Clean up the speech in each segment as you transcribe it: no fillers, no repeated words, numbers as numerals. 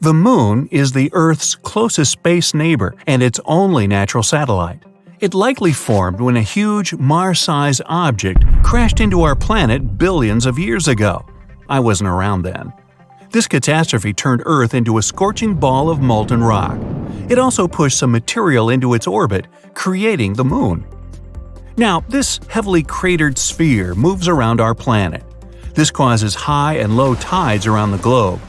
The Moon is the Earth's closest space neighbor and its only natural satellite. It likely formed when a huge Mars-sized object crashed into our planet billions of years ago. I wasn't around then. This catastrophe turned Earth into a scorching ball of molten rock. It also pushed some material into its orbit, creating the Moon. Now, this heavily cratered sphere moves around our planet. This causes high and low tides around the globe.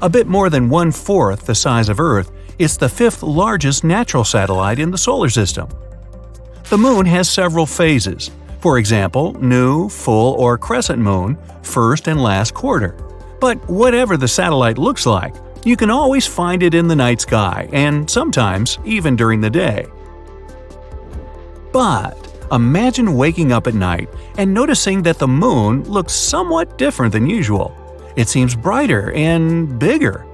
A bit more than 1/4 the size of Earth, it's the 5th largest natural satellite in the solar system. The Moon has several phases. For example, new, full, or crescent moon, first and last quarter. But whatever the satellite looks like, you can always find it in the night sky, and sometimes even during the day. But imagine waking up at night and noticing that the Moon looks somewhat different than usual. It seems brighter and bigger.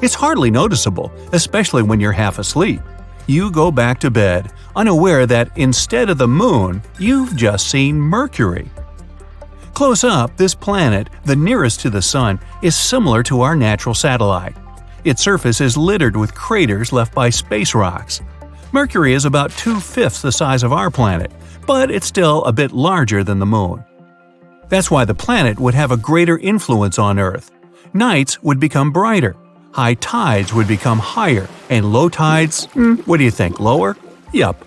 It's hardly noticeable, especially when you're half asleep. You go back to bed, unaware that instead of the Moon, you've just seen Mercury. Close up, this planet, the nearest to the Sun, is similar to our natural satellite. Its surface is littered with craters left by space rocks. Mercury is about 2/5 the size of our planet, but it's still a bit larger than the Moon. That's why the planet would have a greater influence on Earth. Nights would become brighter, high tides would become higher, and low tides, what do you think, lower? Yup.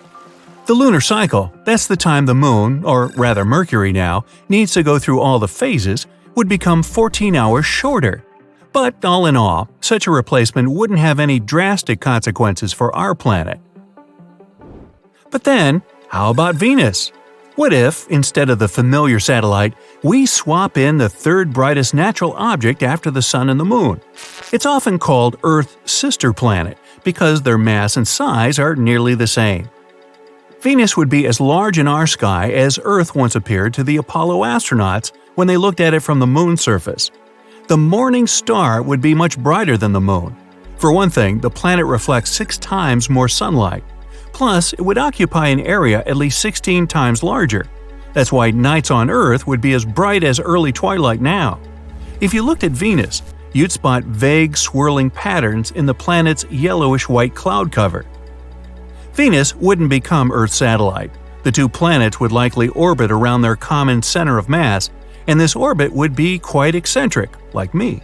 The lunar cycle, that's the time the Moon, or rather Mercury now, needs to go through all the phases, would become 14 hours shorter. But all in all, such a replacement wouldn't have any drastic consequences for our planet. But then, how about Venus? What if, instead of the familiar satellite, we swap in the third brightest natural object after the Sun and the Moon? It's often called Earth's sister planet because their mass and size are nearly the same. Venus would be as large in our sky as Earth once appeared to the Apollo astronauts when they looked at it from the Moon's surface. The morning star would be much brighter than the Moon. For one thing, the planet reflects 6 times more sunlight. Plus, it would occupy an area at least 16 times larger. That's why nights on Earth would be as bright as early twilight now. If you looked at Venus, you'd spot vague swirling patterns in the planet's yellowish-white cloud cover. Venus wouldn't become Earth's satellite. The two planets would likely orbit around their common center of mass, and this orbit would be quite eccentric, like me.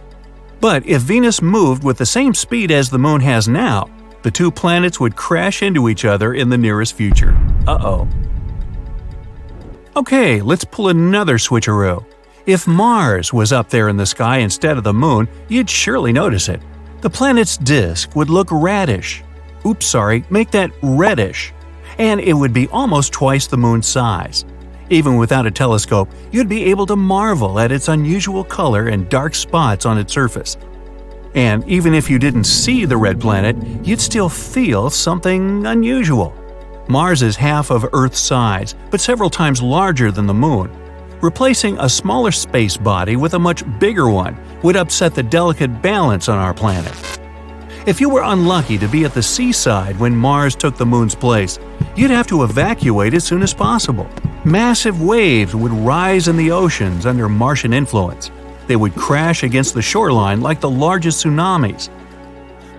But if Venus moved with the same speed as the Moon has now, the two planets would crash into each other in the nearest future. Uh-oh. Okay, let's pull another switcheroo. If Mars was up there in the sky instead of the Moon, you'd surely notice it. The planet's disk would look reddish. Make that reddish. And it would be almost twice the Moon's size. Even without a telescope, you'd be able to marvel at its unusual color and dark spots on its surface. And even if you didn't see the red planet, you'd still feel something unusual. Mars is half of Earth's size, but several times larger than the Moon. Replacing a smaller space body with a much bigger one would upset the delicate balance on our planet. If you were unlucky to be at the seaside when Mars took the Moon's place, you'd have to evacuate as soon as possible. Massive waves would rise in the oceans under Martian influence. They would crash against the shoreline like the largest tsunamis.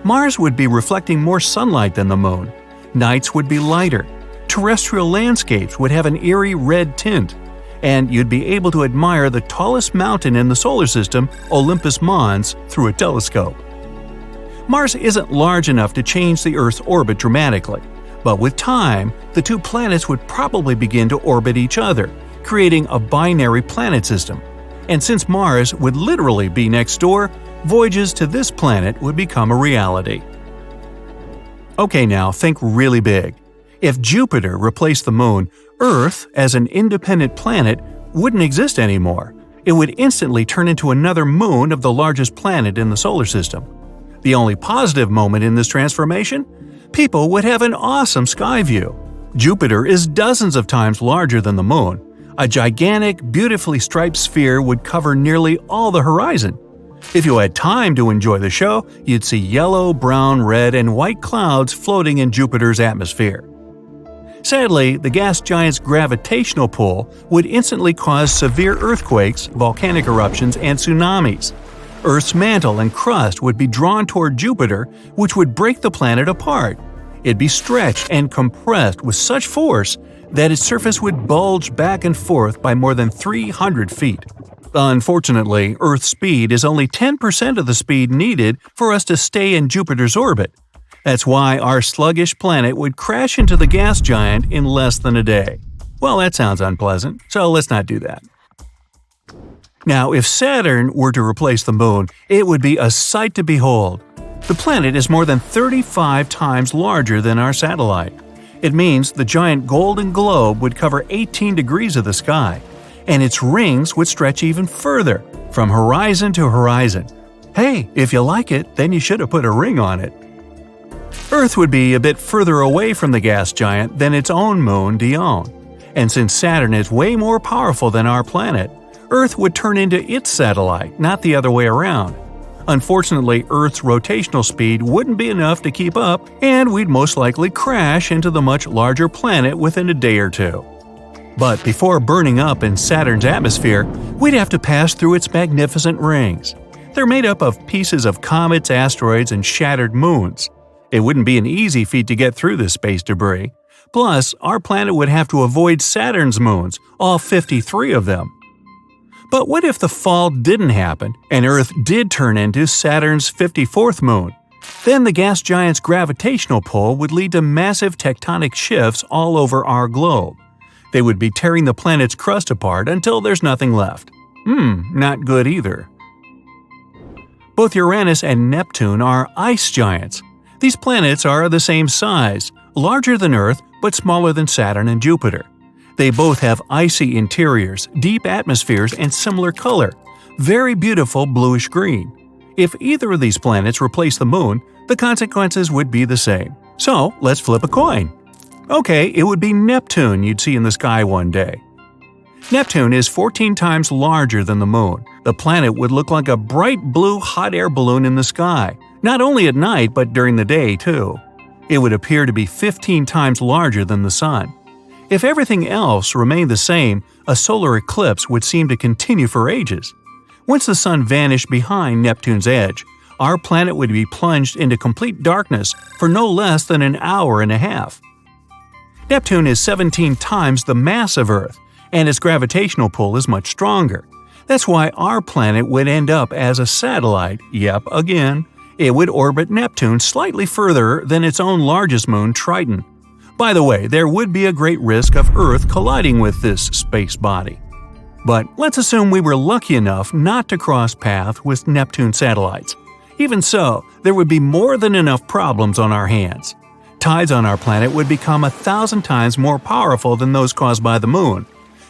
Mars would be reflecting more sunlight than the Moon. Nights would be lighter. Terrestrial landscapes would have an eerie red tint. And you'd be able to admire the tallest mountain in the solar system, Olympus Mons, through a telescope. Mars isn't large enough to change the Earth's orbit dramatically. But with time, the two planets would probably begin to orbit each other, creating a binary planet system. And since Mars would literally be next door, voyages to this planet would become a reality. Okay, now think really big. If Jupiter replaced the Moon, Earth, as an independent planet, wouldn't exist anymore. It would instantly turn into another moon of the largest planet in the solar system. The only positive moment in this transformation? People would have an awesome sky view. Jupiter is dozens of times larger than the Moon. A gigantic, beautifully striped sphere would cover nearly all the horizon. If you had time to enjoy the show, you'd see yellow, brown, red, and white clouds floating in Jupiter's atmosphere. Sadly, the gas giant's gravitational pull would instantly cause severe earthquakes, volcanic eruptions, and tsunamis. Earth's mantle and crust would be drawn toward Jupiter, which would break the planet apart. It'd be stretched and compressed with such force that its surface would bulge back and forth by more than 300 feet. Unfortunately, Earth's speed is only 10% of the speed needed for us to stay in Jupiter's orbit. That's why our sluggish planet would crash into the gas giant in less than a day. Well, that sounds unpleasant, so let's not do that. Now, if Saturn were to replace the Moon, it would be a sight to behold. The planet is more than 35 times larger than our satellite. It means the giant golden globe would cover 18 degrees of the sky, and its rings would stretch even further, from horizon to horizon. Hey, if you like it, then you should have put a ring on it. Earth would be a bit further away from the gas giant than its own moon, Dione. And since Saturn is way more powerful than our planet, Earth would turn into its satellite, not the other way around. Unfortunately, Earth's rotational speed wouldn't be enough to keep up, and we'd most likely crash into the much larger planet within a day or two. But before burning up in Saturn's atmosphere, we'd have to pass through its magnificent rings. They're made up of pieces of comets, asteroids, and shattered moons. It wouldn't be an easy feat to get through this space debris. Plus, our planet would have to avoid Saturn's moons, all 53 of them. But what if the fall didn't happen, and Earth did turn into Saturn's 54th moon? Then the gas giant's gravitational pull would lead to massive tectonic shifts all over our globe. They would be tearing the planet's crust apart until there's nothing left. Not good either. Both Uranus and Neptune are ice giants. These planets are the same size, larger than Earth but smaller than Saturn and Jupiter. They both have icy interiors, deep atmospheres, and similar color, very beautiful bluish-green. If either of these planets replaced the Moon, the consequences would be the same. So let's flip a coin. Okay, it would be Neptune you'd see in the sky one day. Neptune is 14 times larger than the Moon. The planet would look like a bright blue hot air balloon in the sky, not only at night but during the day too. It would appear to be 15 times larger than the Sun. If everything else remained the same, a solar eclipse would seem to continue for ages. Once the Sun vanished behind Neptune's edge, our planet would be plunged into complete darkness for no less than an hour and a half. Neptune is 17 times the mass of Earth, and its gravitational pull is much stronger. That's why our planet would end up as a satellite. Yep, again. It would orbit Neptune slightly further than its own largest moon, Triton. By the way, there would be a great risk of Earth colliding with this space body. But let's assume we were lucky enough not to cross paths with Neptune satellites. Even so, there would be more than enough problems on our hands. Tides on our planet would become 1,000 times more powerful than those caused by the Moon.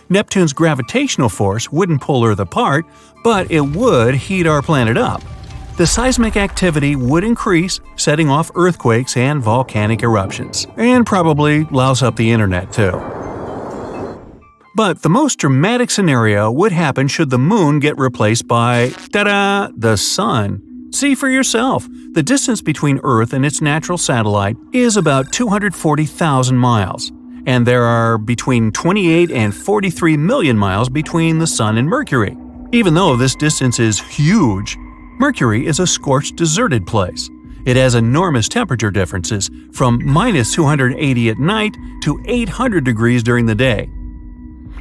Neptune's gravitational force wouldn't pull Earth apart, but it would heat our planet up. The seismic activity would increase, setting off earthquakes and volcanic eruptions, and probably louse up the internet too. But the most dramatic scenario would happen should the Moon get replaced by, ta-da, the Sun. See for yourself, the distance between Earth and its natural satellite is about 240,000 miles, and there are between 28 and 43 million miles between the Sun and Mercury. Even though this distance is huge, Mercury is a scorched, deserted place. It has enormous temperature differences, from -280 at night to 800 degrees during the day.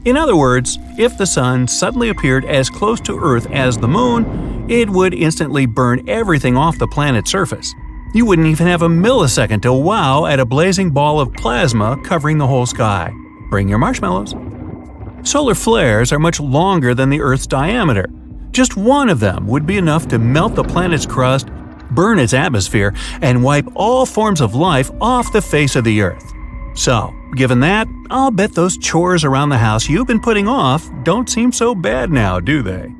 In other words, if the Sun suddenly appeared as close to Earth as the Moon, it would instantly burn everything off the planet's surface. You wouldn't even have a millisecond to wow at a blazing ball of plasma covering the whole sky. Bring your marshmallows. Solar flares are much longer than the Earth's diameter. Just one of them would be enough to melt the planet's crust, burn its atmosphere, and wipe all forms of life off the face of the Earth. So, given that, I'll bet those chores around the house you've been putting off don't seem so bad now, do they?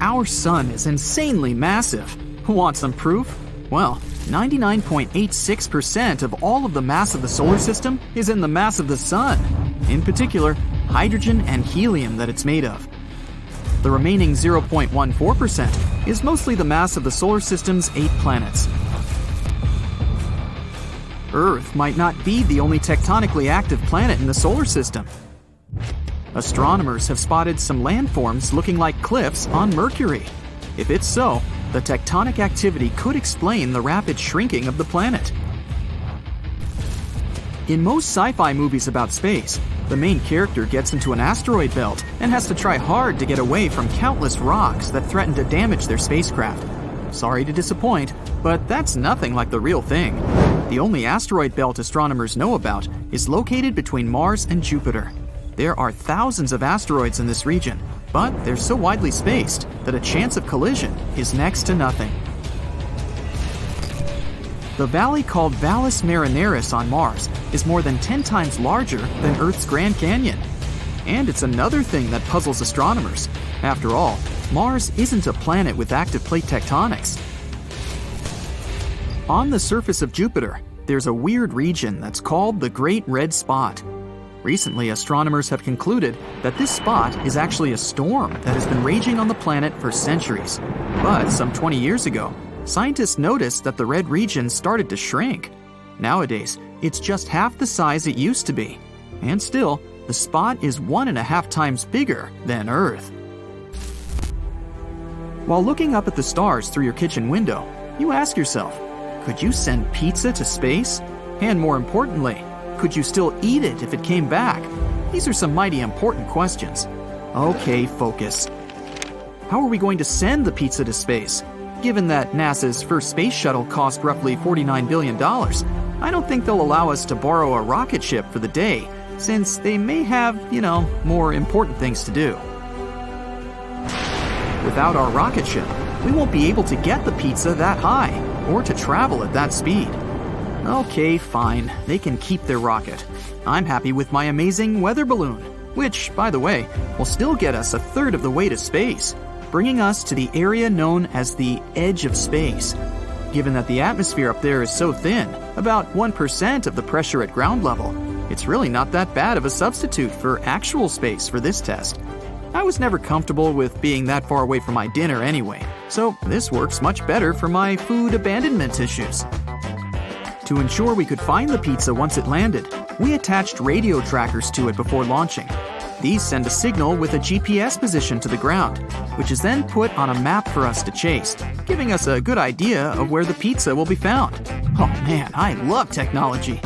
Our Sun is insanely massive. Want some proof? Well, 99.86% of all of the mass of the solar system is in the mass of the Sun. In particular, hydrogen and helium that it's made of. The remaining 0.14% is mostly the mass of the solar system's 8 planets. Earth might not be the only tectonically active planet in the solar system. astronomers have spotted some landforms looking like cliffs on Mercury. If it's so, the tectonic activity could explain the rapid shrinking of the planet. In most sci-fi movies about space, the main character gets into an asteroid belt and has to try hard to get away from countless rocks that threaten to damage their spacecraft. Sorry to disappoint, but that's nothing like the real thing. The only asteroid belt astronomers know about is located between Mars and Jupiter. There are thousands of asteroids in this region, but they're so widely spaced that a chance of collision is next to nothing. The valley called Valles Marineris on Mars is more than 10 times larger than Earth's Grand Canyon. And it's another thing that puzzles astronomers. After all, Mars isn't a planet with active plate tectonics. On the surface of Jupiter, there's a weird region that's called the Great Red Spot. Recently, astronomers have concluded that this spot is actually a storm that has been raging on the planet for centuries. But some 20 years ago, scientists noticed that the red region started to shrink. Nowadays, it's just half the size it used to be. And still, the spot is 1.5 times bigger than Earth. While looking up at the stars through your kitchen window, you ask yourself, could you send pizza to space? And more importantly, could you still eat it if it came back? These are some mighty important questions. Okay, focus. How are we going to send the pizza to space? Given that NASA's first space shuttle cost roughly $49 billion, I don't think they'll allow us to borrow a rocket ship for the day, since they may have, more important things to do. Without our rocket ship, we won't be able to get the pizza that high, or to travel at that speed. Okay, fine, they can keep their rocket. I'm happy with my amazing weather balloon, which, by the way, will still get us 1/3 of the way to space, bringing us to the area known as the edge of space. Given that the atmosphere up there is so thin, about 1% of the pressure at ground level, it's really not that bad of a substitute for actual space for this test. I was never comfortable with being that far away from my dinner anyway, so this works much better for my food abandonment issues. To ensure we could find the pizza once it landed, we attached radio trackers to it before launching. These send a signal with a GPS position to the ground, which is then put on a map for us to chase, giving us a good idea of where the pizza will be found. Oh man, I love technology!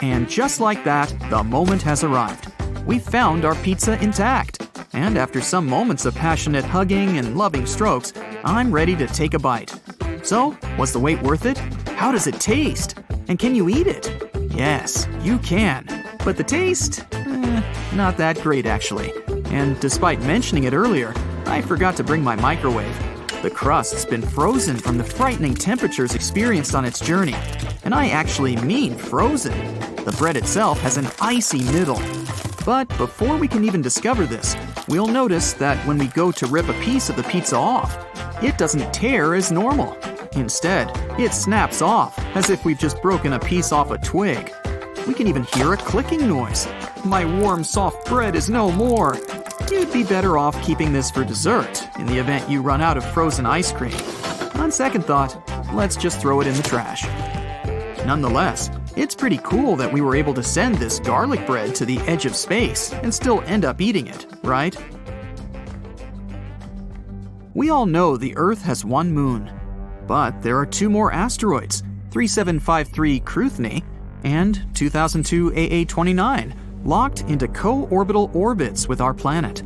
And just like that, the moment has arrived. We found our pizza intact, and after some moments of passionate hugging and loving strokes, I'm ready to take a bite. So, was the wait worth it? How does it taste? And can you eat it? Yes, you can. But the taste? Not that great actually. And despite mentioning it earlier, I forgot to bring my microwave. The crust's been frozen from the frightening temperatures experienced on its journey. And I actually mean frozen. The bread itself has an icy middle. But before we can even discover this, we'll notice that when we go to rip a piece of the pizza off, it doesn't tear as normal. Instead, it snaps off, as if we've just broken a piece off a twig. We can even hear a clicking noise. My warm, soft bread is no more. You'd be better off keeping this for dessert, in the event you run out of frozen ice cream. On second thought, let's just throw it in the trash. Nonetheless, it's pretty cool that we were able to send this garlic bread to the edge of space and still end up eating it, right? We all know the Earth has one moon. But there are 2 more asteroids, 3753 Cruithne and 2002 AA29, locked into co-orbital orbits with our planet.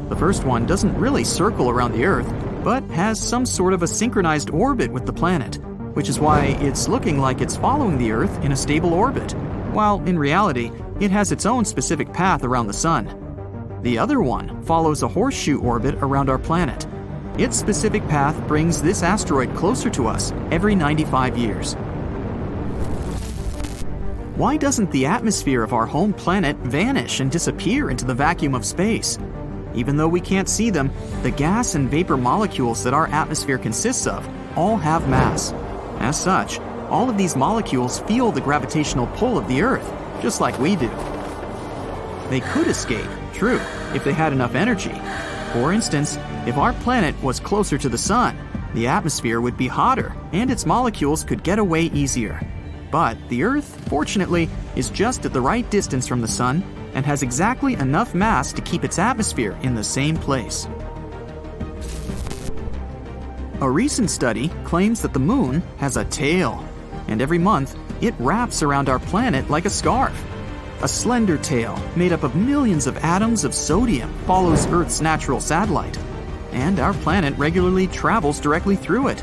The first one doesn't really circle around the Earth, but has some sort of a synchronized orbit with the planet, which is why it's looking like it's following the Earth in a stable orbit, while in reality, it has its own specific path around the Sun. The other one follows a horseshoe orbit around our planet. Its specific path brings this asteroid closer to us every 95 years. Why doesn't the atmosphere of our home planet vanish and disappear into the vacuum of space? Even though we can't see them, the gas and vapor molecules that our atmosphere consists of all have mass. As such, all of these molecules feel the gravitational pull of the Earth, just like we do. They could escape, true, if they had enough energy. For instance, if our planet was closer to the Sun, the atmosphere would be hotter and its molecules could get away easier. But the Earth, fortunately, is just at the right distance from the Sun, and has exactly enough mass to keep its atmosphere in the same place. A recent study claims that the moon has a tail, and every month it wraps around our planet like a scarf. A slender tail made up of millions of atoms of sodium follows Earth's natural satellite, and our planet regularly travels directly through it.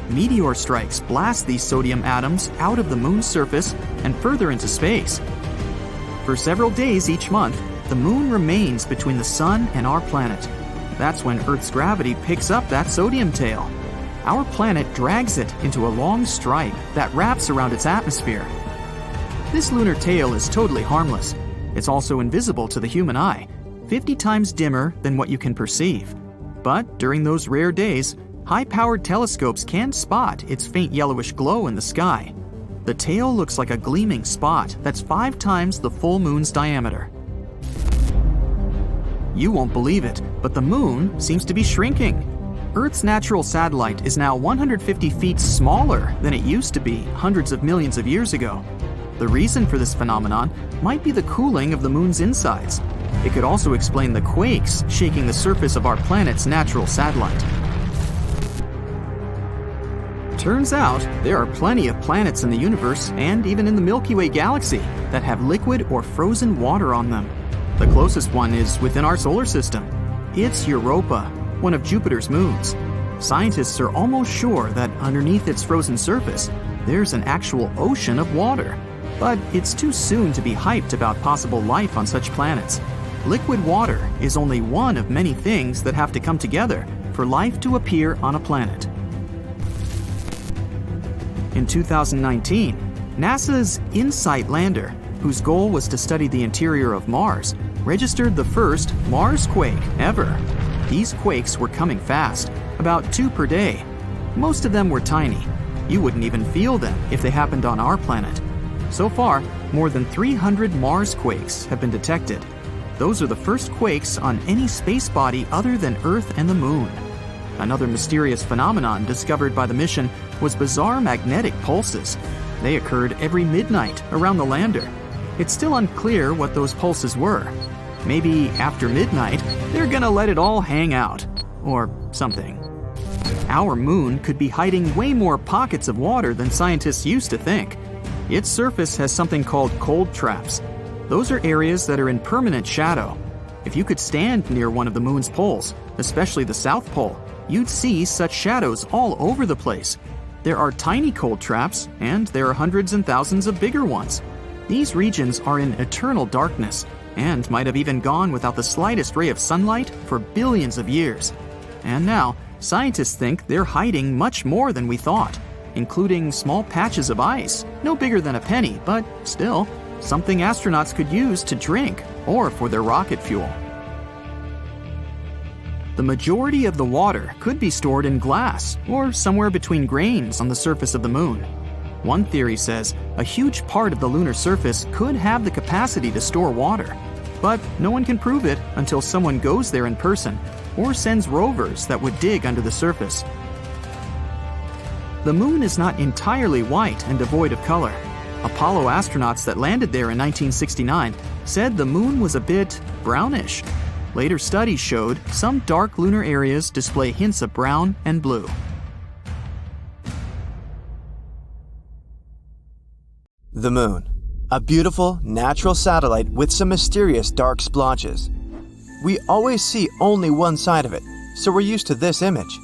Meteor strikes blast these sodium atoms out of the moon's surface and further into space. For several days each month, the moon remains between the sun and our planet. That's when Earth's gravity picks up that sodium tail. Our planet drags it into a long stripe that wraps around its atmosphere. This lunar tail is totally harmless. It's also invisible to the human eye, 50 times dimmer than what you can perceive. But during those rare days, high-powered telescopes can spot its faint yellowish glow in the sky. The tail looks like a gleaming spot that's 5 times the full moon's diameter. You won't believe it, but the moon seems to be shrinking. Earth's natural satellite is now 150 feet smaller than it used to be hundreds of millions of years ago. The reason for this phenomenon might be the cooling of the moon's insides. It could also explain the quakes shaking the surface of our planet's natural satellite. Turns out there are plenty of planets in the universe and even in the Milky Way galaxy that have liquid or frozen water on them. The closest one is within our solar system. It's Europa, one of Jupiter's moons. Scientists are almost sure that underneath its frozen surface, there's an actual ocean of water. But it's too soon to be hyped about possible life on such planets. Liquid water is only one of many things that have to come together for life to appear on a planet. In 2019, NASA's InSight lander, whose goal was to study the interior of Mars, registered the first Mars quake ever. These quakes were coming fast, about 2 per day. Most of them were tiny. You wouldn't even feel them if they happened on our planet. So far, more than 300 Mars quakes have been detected. Those are the first quakes on any space body other than Earth and the Moon. Another mysterious phenomenon discovered by the mission was bizarre magnetic pulses. They occurred every midnight around the lander. It's still unclear what those pulses were. Maybe after midnight, they're gonna let it all hang out. Or something. Our moon could be hiding way more pockets of water than scientists used to think. Its surface has something called cold traps. Those are areas that are in permanent shadow. If you could stand near one of the moon's poles, especially the South Pole, you'd see such shadows all over the place. There are tiny cold traps, and there are hundreds and thousands of bigger ones. These regions are in eternal darkness, and might have even gone without the slightest ray of sunlight for billions of years. And now, scientists think they're hiding much more than we thought, including small patches of ice, no bigger than a penny, but still, something astronauts could use to drink or for their rocket fuel. The majority of the water could be stored in glass or somewhere between grains on the surface of the moon. One theory says a huge part of the lunar surface could have the capacity to store water, but no one can prove it until someone goes there in person or sends rovers that would dig under the surface. The moon is not entirely white and devoid of color. Apollo astronauts that landed there in 1969 said the moon was a bit brownish. Later studies showed some dark lunar areas display hints of brown and blue. The Moon, a beautiful, natural satellite with some mysterious dark splotches. We always see only one side of it, so we're used to this image.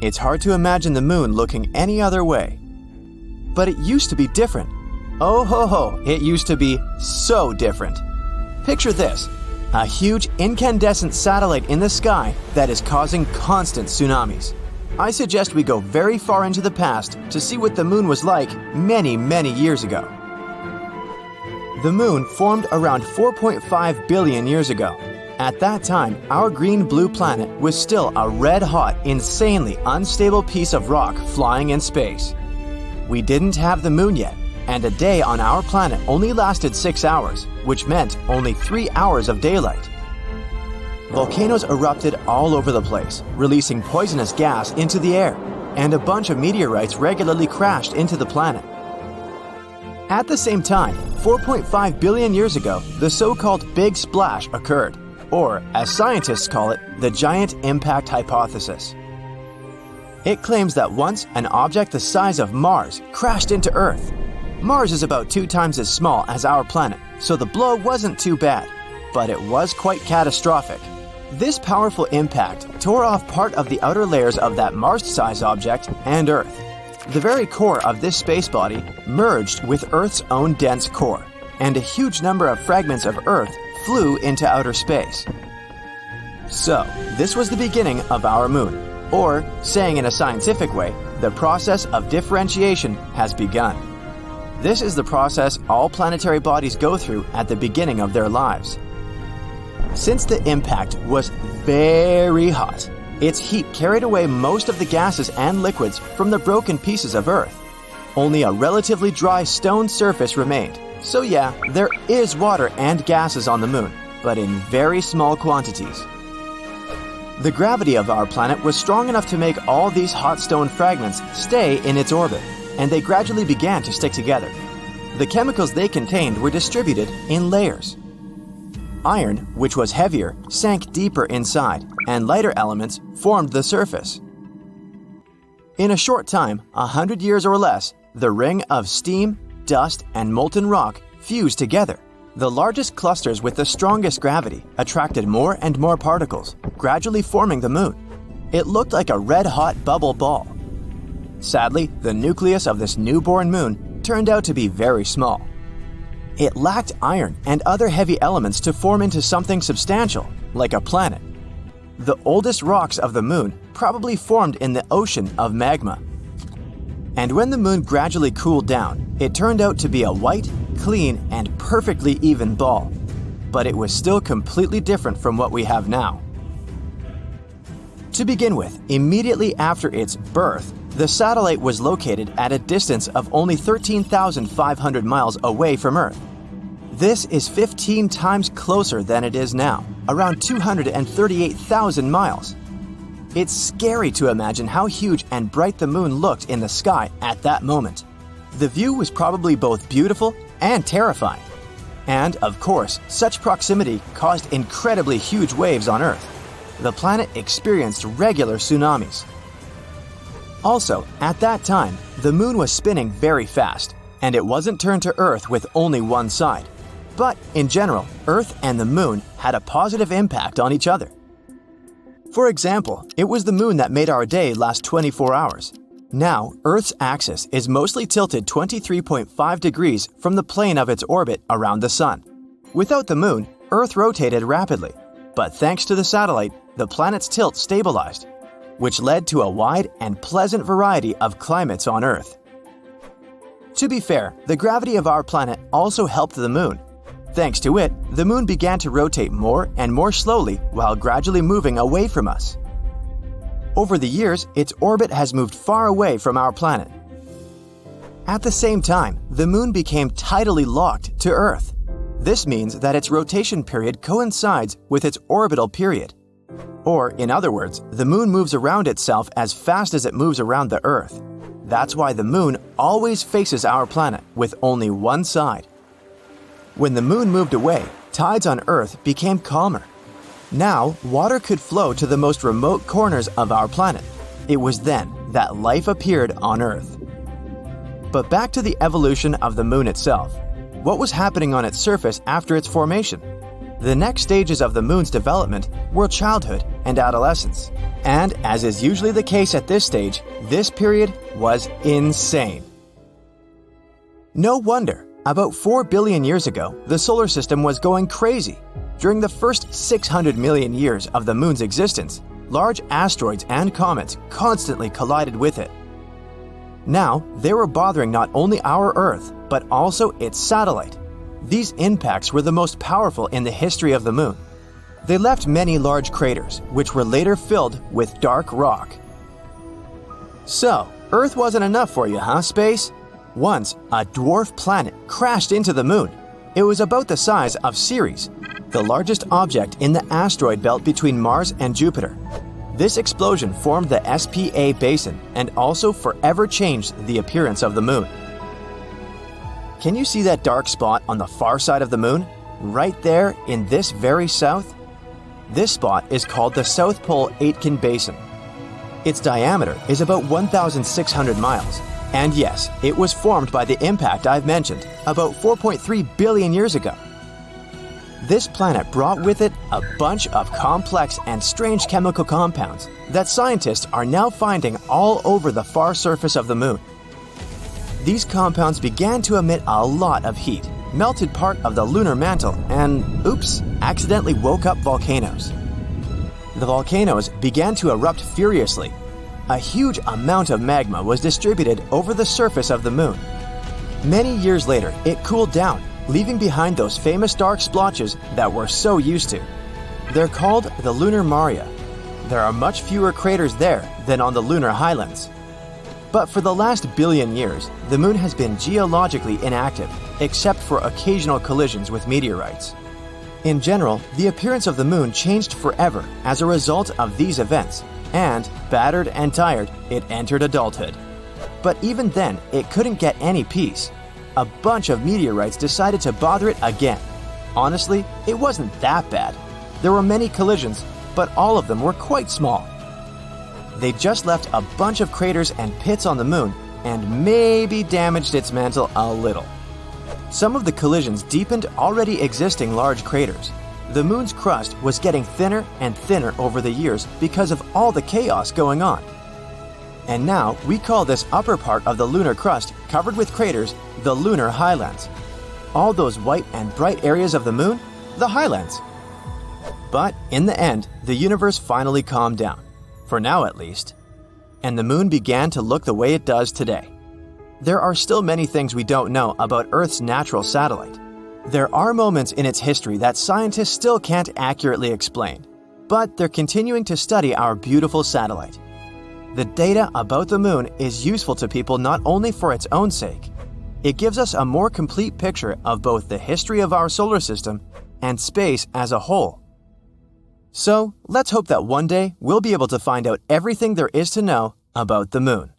It's hard to imagine the Moon looking any other way. But it used to be different. Oh ho ho, it used to be so different. Picture this, a huge incandescent satellite in the sky that is causing constant tsunamis. I suggest we go very far into the past to see what the Moon was like many, many years ago. The Moon formed around 4.5 billion years ago. At that time, our green-blue planet was still a red-hot, insanely unstable piece of rock flying in space. We didn't have the Moon yet, and a day on our planet only lasted 6 hours, which meant only 3 hours of daylight. Volcanoes erupted all over the place, releasing poisonous gas into the air, and a bunch of meteorites regularly crashed into the planet. At the same time, 4.5 billion years ago, the so-called Big Splash occurred, or as scientists call it, the Giant Impact Hypothesis. It claims that once an object the size of Mars crashed into Earth. Mars is about 2 times as small as our planet, so the blow wasn't too bad, but it was quite catastrophic. This powerful impact tore off part of the outer layers of that Mars-sized object and Earth. The very core of this space body merged with Earth's own dense core, and a huge number of fragments of Earth flew into outer space. So, this was the beginning of our moon, or, saying in a scientific way, the process of differentiation has begun. This is the process all planetary bodies go through at the beginning of their lives. Since the impact was very hot, its heat carried away most of the gases and liquids from the broken pieces of Earth. Only a relatively dry stone surface remained. So yeah, there is water and gases on the moon, but in very small quantities. The gravity of our planet was strong enough to make all these hot stone fragments stay in its orbit, and they gradually began to stick together. The chemicals they contained were distributed in layers. Iron, which was heavier, sank deeper inside, and lighter elements formed the surface. In a short time, 100 years or less, the ring of steam, dust, and molten rock fused together. The largest clusters with the strongest gravity attracted more and more particles, gradually forming the moon. It looked like a red-hot bubble ball. Sadly, the nucleus of this newborn moon turned out to be very small. It lacked iron and other heavy elements to form into something substantial, like a planet. The oldest rocks of the moon probably formed in the ocean of magma. And when the moon gradually cooled down, it turned out to be a white, clean, and perfectly even ball. But it was still completely different from what we have now. To begin with, immediately after its birth, the satellite was located at a distance of only 13,500 miles away from Earth. This is 15 times closer than it is now, around 238,000 miles. It's scary to imagine how huge and bright the moon looked in the sky at that moment. The view was probably both beautiful and terrifying. And, of course, such proximity caused incredibly huge waves on Earth. The planet experienced regular tsunamis. Also, at that time, the moon was spinning very fast, and it wasn't turned to Earth with only one side. But, in general, Earth and the moon had a positive impact on each other. For example, it was the moon that made our day last 24 hours. Now, Earth's axis is mostly tilted 23.5 degrees from the plane of its orbit around the Sun. Without the moon, Earth rotated rapidly, but thanks to the satellite, the planet's tilt stabilized, which led to a wide and pleasant variety of climates on Earth. To be fair, the gravity of our planet also helped the moon. Thanks to it, the moon began to rotate more and more slowly while gradually moving away from us. Over the years, its orbit has moved far away from our planet. At the same time, the moon became tidally locked to Earth. This means that its rotation period coincides with its orbital period. Or, in other words, the moon moves around itself as fast as it moves around the Earth. That's why the moon always faces our planet with only one side. When the moon moved away, tides on Earth became calmer. Now, water could flow to the most remote corners of our planet. It was then that life appeared on Earth. But back to the evolution of the moon itself. What was happening on its surface after its formation? The next stages of the moon's development were childhood and adolescence. And as is usually the case at this stage, this period was insane. No wonder. About 4 billion years ago, the solar system was going crazy. During the first 600 million years of the moon's existence, large asteroids and comets constantly collided with it. Now, they were bothering not only our Earth, but also its satellite. These impacts were the most powerful in the history of the moon. They left many large craters, which were later filled with dark rock. So, Earth wasn't enough for you, huh, space? Once, a dwarf planet crashed into the moon. It was about the size of Ceres, the largest object in the asteroid belt between Mars and Jupiter. This explosion formed the SPA basin and also forever changed the appearance of the moon. Can you see that dark spot on the far side of the moon? Right there in this very south? This spot is called the South Pole Aitken Basin. Its diameter is about 1,600 miles. And yes, it was formed by the impact I've mentioned about 4.3 billion years ago. This planet brought with it a bunch of complex and strange chemical compounds that scientists are now finding all over the far surface of the moon. These compounds began to emit a lot of heat, melted part of the lunar mantle, and, oops, accidentally woke up volcanoes. The volcanoes began to erupt furiously. A huge amount of magma was distributed over the surface of the moon. Many years later, it cooled down, leaving behind those famous dark splotches that we're so used to. They're called the lunar maria. There are much fewer craters there than on the lunar highlands. But for the last billion years, the moon has been geologically inactive, except for occasional collisions with meteorites. In general, the appearance of the moon changed forever as a result of these events, and, battered and tired, it entered adulthood. But even then, it couldn't get any peace. A bunch of meteorites decided to bother it again. Honestly, it wasn't that bad. There were many collisions, but all of them were quite small. They just left a bunch of craters and pits on the moon and maybe damaged its mantle a little. Some of the collisions deepened already existing large craters. The moon's crust was getting thinner and thinner over the years because of all the chaos going on. And now we call this upper part of the lunar crust covered with craters the lunar highlands. All those white and bright areas of the moon, the highlands. But in the end, the universe finally calmed down, for now at least, and the moon began to look the way it does today. There are still many things we don't know about Earth's natural satellite. There are moments in its history that scientists still can't accurately explain, but they're continuing to study our beautiful satellite. The data about the moon is useful to people not only for its own sake. It gives us a more complete picture of both the history of our solar system and space as a whole. So, let's hope that one day we'll be able to find out everything there is to know about the moon.